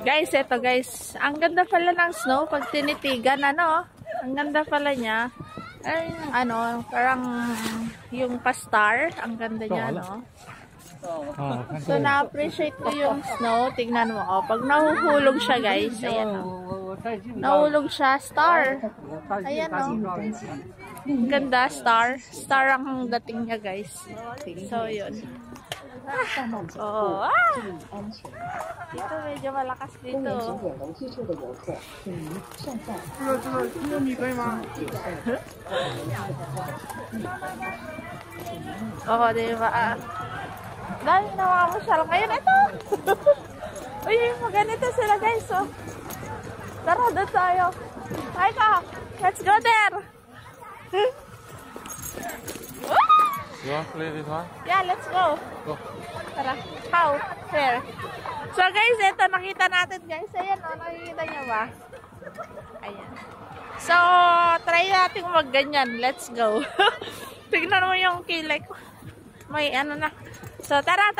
Guys, eto guys. Ang ganda pala ng snow pag tinitigan, ano? Ang ganda pala niya. Ay, ano, parang yung pa-star. Ang ganda niya, no? So, na-appreciate ko yung snow. Tingnan mo, oh. Pag nahuhulog siya, guys. Ayan, oh. Nahulog siya. Star. Ayan, oh. Ganda, star. Star ang dating niya, guys. So, yun. Oh, dito medyo malakas dito. Oo, diba? Dahil namamasyal ngayon. Ito! Uy, maganito sila guys. Oh. Tara, doon tayo. Hi ka! Let's go there! You want to play this one? Yeah, let's go. Go. Tara. How? Where? So guys, ito nakita natin guys. Ayan o, nakikita nyo ba? Ayan. So, try natin magganyan. Let's go. Tignan mo yung kilay ko. May ano na. So, tara.